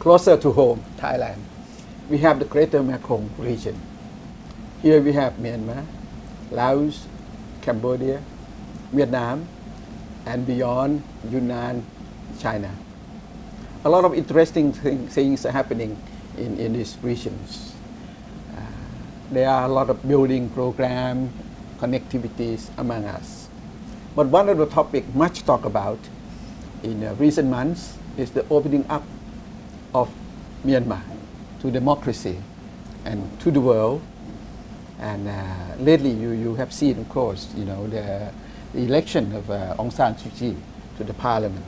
closer to home, Thailand, we have the Greater Mekong region. Here we have Myanmar, Laos, Cambodia, Vietnam, and beyond Yunnan, China. A lot of interesting things are happening in these regions. There are a lot of building program, connectivities among us. But one of the topics much talked about in recent months is the opening up of Myanmar to democracy and to the world. And lately you have seen, of course, the election of Aung San Suu Kyi to the parliament.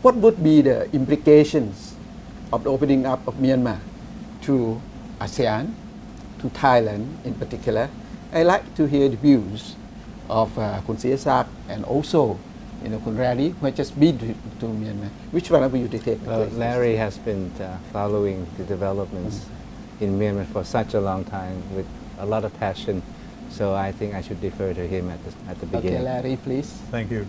What would be the implications of the opening up of Myanmar to ASEAN, to Thailand in particular? I'd like to hear the views of Kun Siyasak and also Kun Larry, who has just been to Myanmar. Which one of you to take? Larry has been following the developments in Myanmar for such a long time with a lot of passion. So I think I should defer to him at the beginning. Okay, Larry, please. Thank you.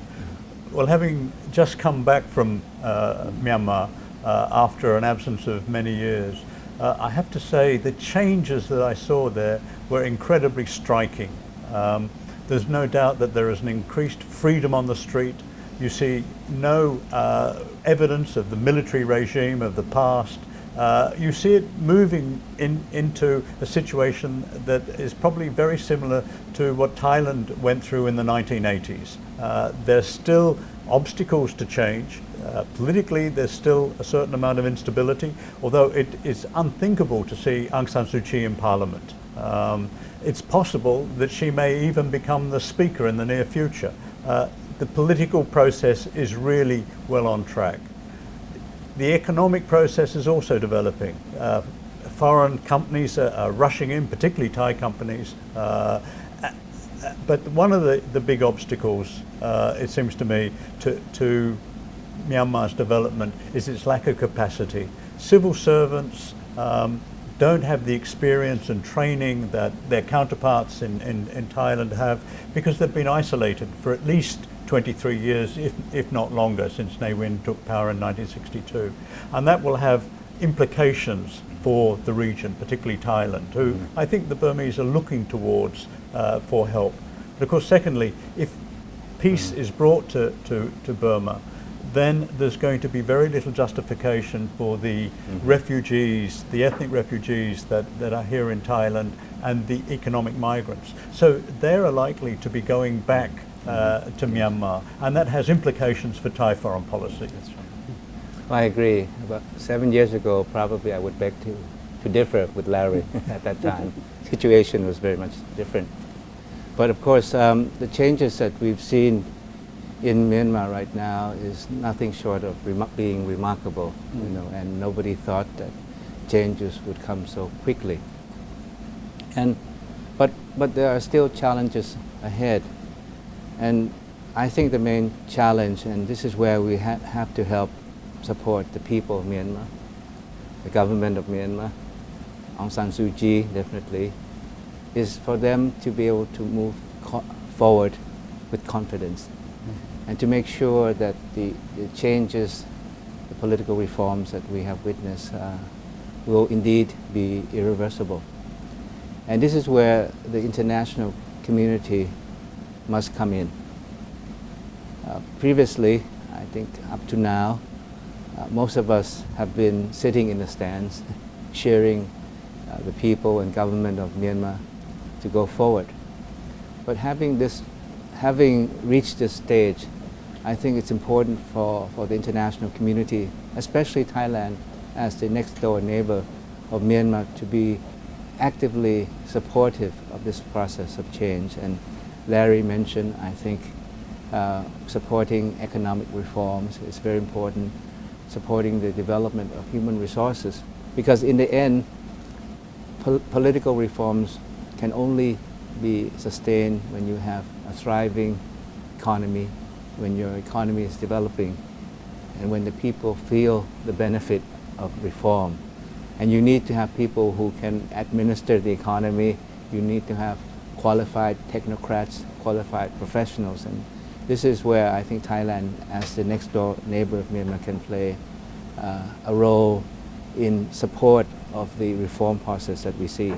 Well, having just come back from Myanmar after an absence of many years, I have to say the changes that I saw there were incredibly striking. There's no doubt that there is an increased freedom on the street. You see no evidence of the military regime of the past. You see it moving into a situation that is probably very similar to what Thailand went through in the 1980s. There's still obstacles to change. Politically, there's still a certain amount of instability, although it is unthinkable to see Aung San Suu Kyi in parliament. It's possible that she may even become the speaker in the near future. The political process is really well on track. The economic process is also developing. Foreign companies are rushing in, particularly Thai companies. But one of the big obstacles, it seems to me, to Myanmar's development is its lack of capacity. Civil servants don't have the experience and training that their counterparts in Thailand have, because they've been isolated for at least 23 years, if not longer, since Ne Win took power in 1962. And that will have implications for the region, particularly Thailand, who I think the Burmese are looking towards for help. But of course, secondly, if peace is brought to Burma, then there's going to be very little justification for the refugees, the ethnic refugees that are here in Thailand, and the economic migrants. So they're likely to be going back to Myanmar, and that has implications for Thai foreign policy. That's right. I agree. About 7 years ago, probably I would beg to differ with Larry at that time. Situation was very much different. But of course, the changes that we've seen in Myanmar right now is nothing short of being remarkable, and nobody thought that changes would come so quickly. But there are still challenges ahead. And I think the main challenge, and this is where we have to help support the people of Myanmar, the government of Myanmar, Aung San Suu Kyi definitely, is for them to be able to move forward with confidence and to make sure that the changes, the political reforms that we have witnessed will indeed be irreversible. And this is where the international community must come in. Previously, I think up to now, most of us have been sitting in the stands, cheering the people and government of Myanmar to go forward. But having reached this stage, I think it's important for the international community, especially Thailand as the next door neighbor of Myanmar, to be actively supportive of this process of change. And Larry mentioned, I think, supporting economic reforms is very important, supporting the development of human resources, because in the end, political reforms can only be sustained when you have a thriving economy, when your economy is developing, and when the people feel the benefit of reform. And you need to have people who can administer the economy. You need to have qualified technocrats, qualified professionals. And this is where I think Thailand, as the next door neighbor of Myanmar, can play a role in support of the reform process that we see.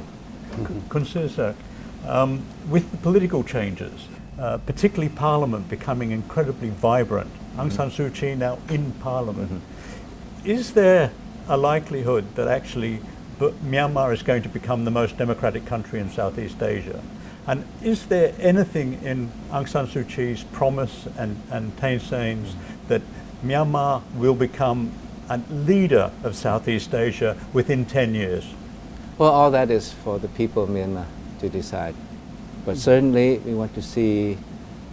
Consider, with the political changes, particularly Parliament becoming incredibly vibrant, Aung San Suu Kyi now in Parliament, is there a likelihood that actually Myanmar is going to become the most democratic country in Southeast Asia? And is there anything in Aung San Suu Kyi's promise and Thein Sein's that Myanmar will become a leader of Southeast Asia within 10 years? Well, all that is for the people of Myanmar to decide. But certainly we want to see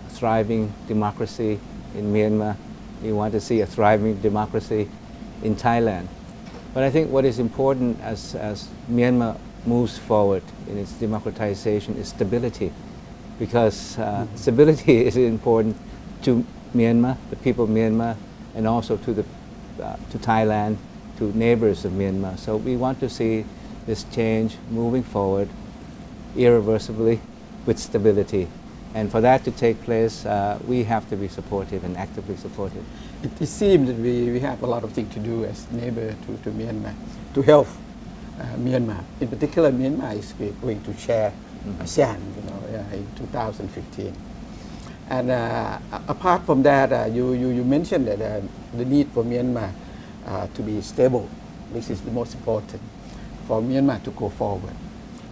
a thriving democracy in Myanmar. We want to see a thriving democracy in Thailand. But I think what is important as Myanmar moves forward in its democratization is stability, because stability is important to Myanmar, the people of Myanmar, and also to Thailand, to neighbors of Myanmar. So we want to see this change moving forward irreversibly with stability. And for that to take place, we have to be supportive and actively supportive. It seems that we have a lot of things to do as neighbor to Myanmar to help Myanmar. In particular, Myanmar is going to chair ASEAN, in 2015. And apart from that, you mentioned that the need for Myanmar to be stable. This is the most important for Myanmar to go forward.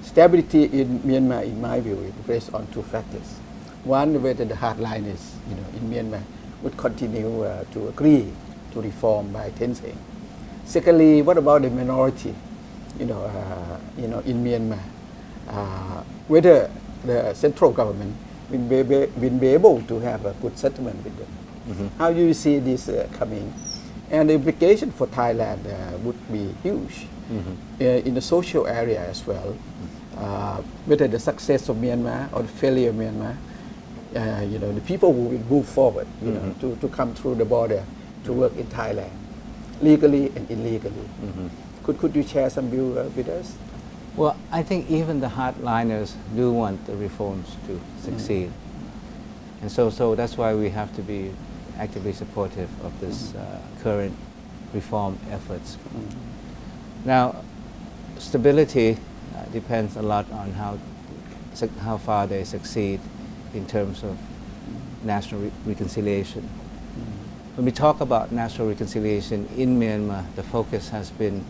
Stability in Myanmar, in my view, is based on two factors. One, whether the hardliners, in Myanmar would continue to agree to reform by Thein Sein. Secondly, what about the minority, in Myanmar? Whether the central government will be able to have a good settlement with them. How do you see this coming? And the implication for Thailand would be huge in the social area as well. Whether the success of Myanmar or the failure of Myanmar, the people who will move forward, to come through the border to work in Thailand, legally and illegally. Could you share some view with us? Well, I think even the hardliners do want the reforms to succeed. And so that's why we have to be actively supportive of this current reform efforts. Now, stability depends a lot on how far they succeed in terms of national reconciliation. When we talk about national reconciliation in Myanmar, the focus has been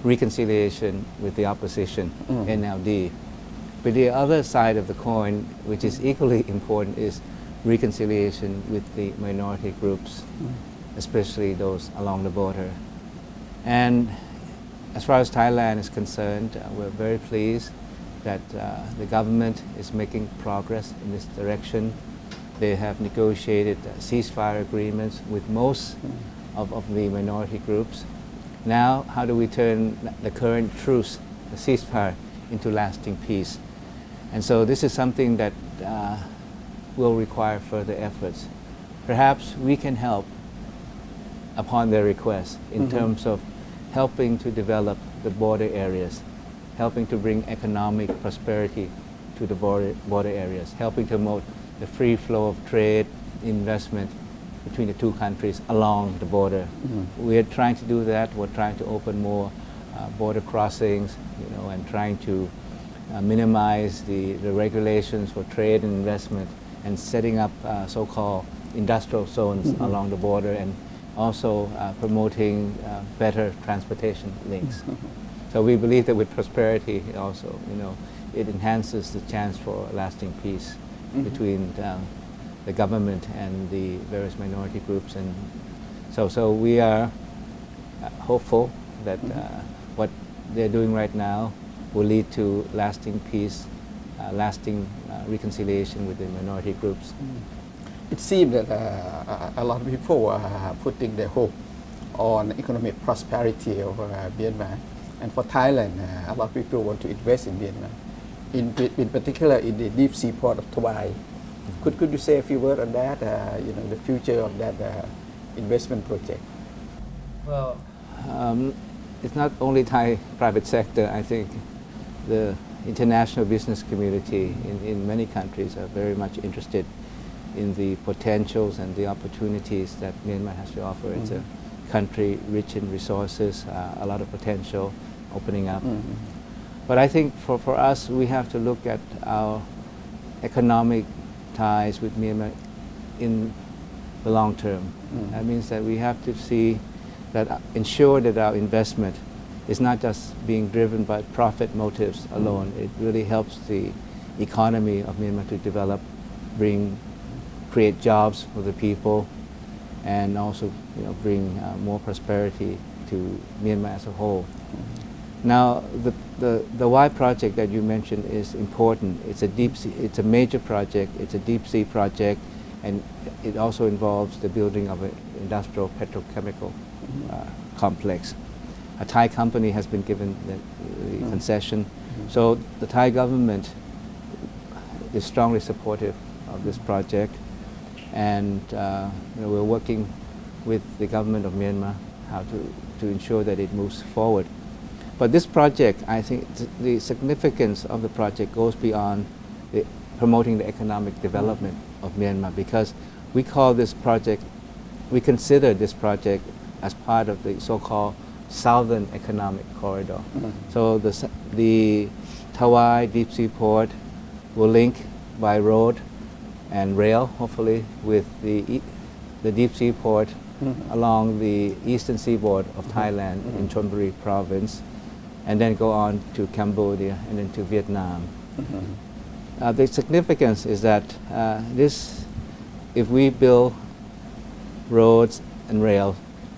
reconciliation with the opposition, NLD. But the other side of the coin, which is equally important, is reconciliation with the minority groups, especially those along the border. And as far as Thailand is concerned, we're very pleased that the government is making progress in this direction. They have negotiated ceasefire agreements with most of the minority groups. Now, how do we turn the current truce, the ceasefire, into lasting peace? And so this is something that will require further efforts. Perhaps we can help upon their request in terms of helping to develop the border areas, helping to bring economic prosperity to the border areas, helping to promote the free flow of trade, investment between the two countries along the border. We are trying to do that. We're trying to open more border crossings, and trying to minimize the regulations for trade and investment, and setting up so-called industrial zones along the border, and also promoting better transportation links. So we believe that with prosperity also, it enhances the chance for lasting peace between the government and the various minority groups. And so we are hopeful that what they're doing right now will lead to lasting peace, lasting reconciliation with the minority groups. It seems that a lot of people are putting their hope on economic prosperity of Myanmar. And for Thailand, a lot of people want to invest in Myanmar, in particular in the deep sea port of Tawai. Could you say a few words on that, the future of that investment project? Well, it's not only Thai private sector. I think the international business community in many countries are very much interested in the potentials and the opportunities that Myanmar has to offer. It's a country rich in resources, a lot of potential opening up. But I think for us, we have to look at our economic ties with Myanmar in the long term. That means that we have to see that, ensure that our investment is not just being driven by profit motives alone. It really helps the economy of Myanmar to develop, create jobs for the people, and also bring more prosperity to Myanmar as a whole. Now, the Y project that you mentioned is important. It's a deep sea, it's a major project. It's a deep sea project, and it also involves the building of an industrial petrochemical complex. A Thai company has been given the concession, so the Thai government is strongly supportive of this project, and we're working with the government of Myanmar how to ensure that it moves forward. But this project, I think the significance of the project goes beyond promoting the economic development of Myanmar, because we call this project, we consider this project as part of the so-called Southern Economic Corridor. So the Tawai Deep Sea Port will link by road and rail, hopefully, with the deep sea port along the eastern seaboard of Thailand in Chonburi province, and then go on to Cambodia and then to Vietnam. The significance is that if we build roads and rail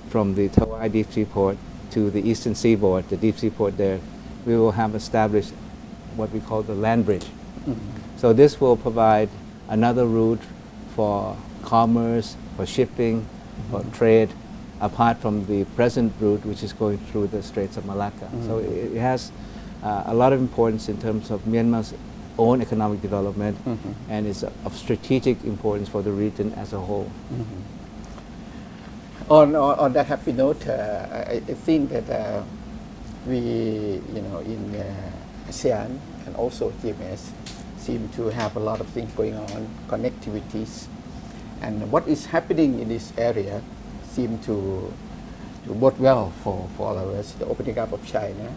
from the Tawai Deep Sea Port to the eastern seaboard, the deep sea port there, we will have established what we call the land bridge. So this will provide another route for commerce, for shipping, for trade, apart from the present route, which is going through the Straits of Malacca. So it has a lot of importance in terms of Myanmar's own economic development, and is of strategic importance for the region as a whole. On that happy note, I think that we, in ASEAN and also GMS, seem to have a lot of things going on, connectivities, and what is happening in this area seem to bode well for all of us. The opening up of China,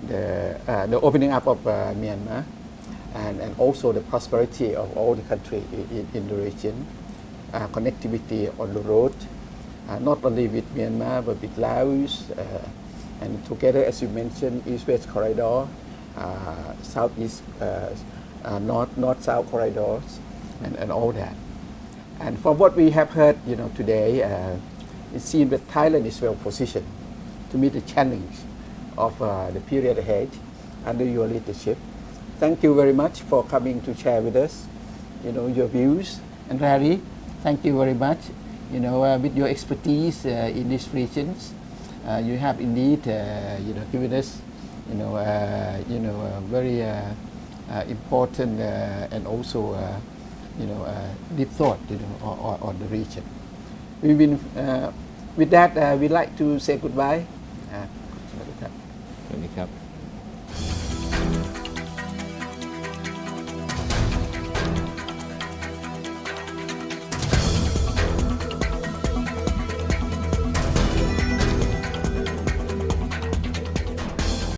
the opening up of Myanmar, and also the prosperity of all the countries in the region, connectivity on the road, not only with Myanmar but with Laos, and together, as you mentioned, East-West corridor, Southeast, North-South corridors, and all that. And from what we have heard, today, it seems that Thailand is well positioned to meet the challenge of the period ahead under your leadership. Thank you very much for coming to share with us, your views. And Larry, thank you very much. With your expertise in these regions, you have indeed, given us, very important and also, deep thought, on the region. We've been, with that, we'd like to say goodbye. สวัสดีครับ